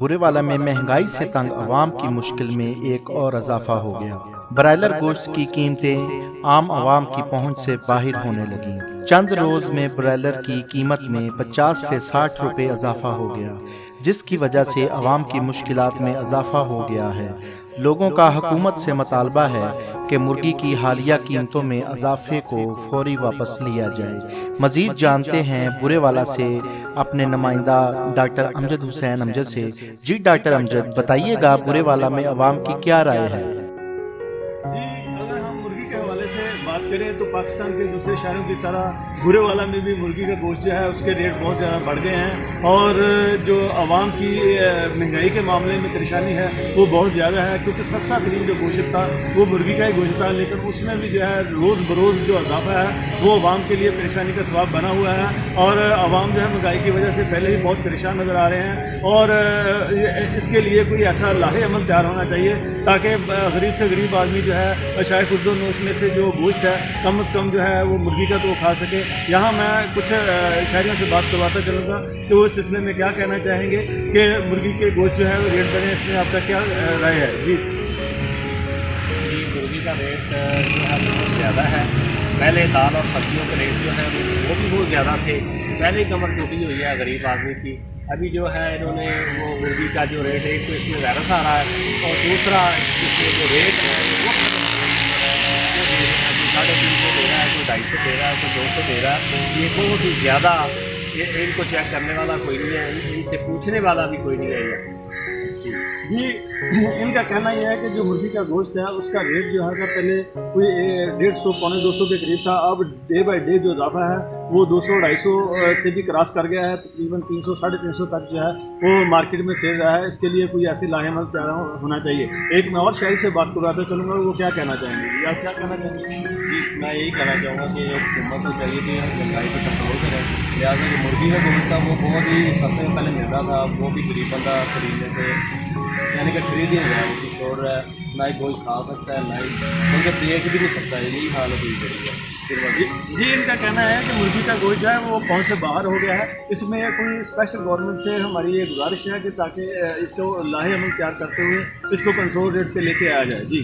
बुरेवाला में महंगाई से तंग आवाम की मुश्किल में एक और इजाफा हो गया। ब्रायलर गोश्त की कीमतें आम आवाम की पहुंच से बाहर होने लगी। चंद रोज में ब्रायलर की कीमत में 50 से 60 रुपए इजाफा हो गया, जिसकी वजह से आवाम की मुश्किलात में इजाफा हो गया है। लोगों का हुकूमत से मुतालबा है कि मुर्गी की हालिया कीमतों में इजाफे को फौरी वापस लिया जाए। मजीद जानते हैं बुरेवाला से अपने नुमाइंदा डॉक्टर अमजद हुसैन अमजद से। जी डॉक्टर अमजद, बताइएगा बुरेवाला में अवाम की क्या राय है? जी, अगर हम मुर्गी के हवाले से बात करें तो पाकिस्तान के दूसरे शहरों की तरह बुरेवाला में भी मुर्गी का गोश्त जो है उसके रेट बहुत ज़्यादा बढ़ गए हैं और जो आवाम की महंगाई के मामले में परेशानी है वो बहुत ज़्यादा है, क्योंकि सस्ता तरीन जो गोश्त था वो मुर्गी का ही गोश्त था, लेकिन उसमें भी जो है रोज़ बरोज़ जो इजाफा है वो आवाम के लिए परेशानी का सबब बना हुआ है और आवाम जो है महंगाई की वजह से पहले ही बहुत परेशान नज़र आ रहे हैं और इसके लिए कोई ऐसा लाहे अमल तैयार होना चाहिए ताकि गरीब से गरीब आदमी जो है शायद खुर्दो नोश में से जो गोश्त है कम से कम जो है वो मुर्गी का तो खा सके। यहाँ मैं कुछ शहरियों से बात करवाता चलूँगा कि वो इस सिलसिले में क्या कहना चाहेंगे कि मुर्गी के गोश्त जो है वो रेट बढ़े, इसमें आपका क्या राय है? जी मुर्गी का रेट जो है बहुत ज़्यादा है। पहले दाल और सब्जियों के रेट जो है वो भी बहुत ज़्यादा थे, पहले ही कमर टूटी हुई है गरीब आदमी की। अभी जो है इन्होंने वो मुर्गी का जो रेट है तो इसमें वायरस आ रहा है और दूसरा इसमें जो रेट है वो 350 दे रहा है, कोई 250 दे रहा है, कोई 200 दे रहा है। ये बहुत ही ज़्यादा, ये इनको चेक करने वाला कोई नहीं है, इनसे पूछने वाला भी कोई नहीं है। जी, इनका कहना यह है कि जो मुर्गी का गोश्त है उसका रेट जो है पहले कोई 150 पौने 200 के करीब था, अब डे बाई डे जो इजाफा है वो 200-250 से भी क्रॉस कर गया है, तकरीबन 300-350 तक जो है वो मार्केट में सेल रहा है। इसके लिए कोई ऐसी लाहेमल तैयार होना चाहिए। एक मैं और शायरी से बात करवाता चलूँगा, वो क्या कहना चाहेंगे? आप क्या कहना चाहेंगे? जी, मैं यही कहना चाहूँगा कि हुकूमत को चाहिए कि महंगाई पर कंट्रोल करें। लिहाजा जो मुर्गी का गोश्त था वो बहुत ही सस्ते में पहले मिल रहा था, वो भी गरीब बंदा खरीदने से यानी कि खरीद ही नहीं रहा है, वो छोड़ रहा है, ना ही गोश्त खा सकता है, ना ही उनके देख भी नहीं सकता है। यही हाल हुई गई है। जी, इनका कहना है कि मुर्गी का गोश्त जो है वो पहुंच से बाहर हो गया है। इसमें कोई स्पेशल गवर्नमेंट से हमारी ये गुजारिश है कि ताकि इसको लाहे अमल तैयार करते हुए इसको कंट्रोल रेट पे लेके आया जाए। जी।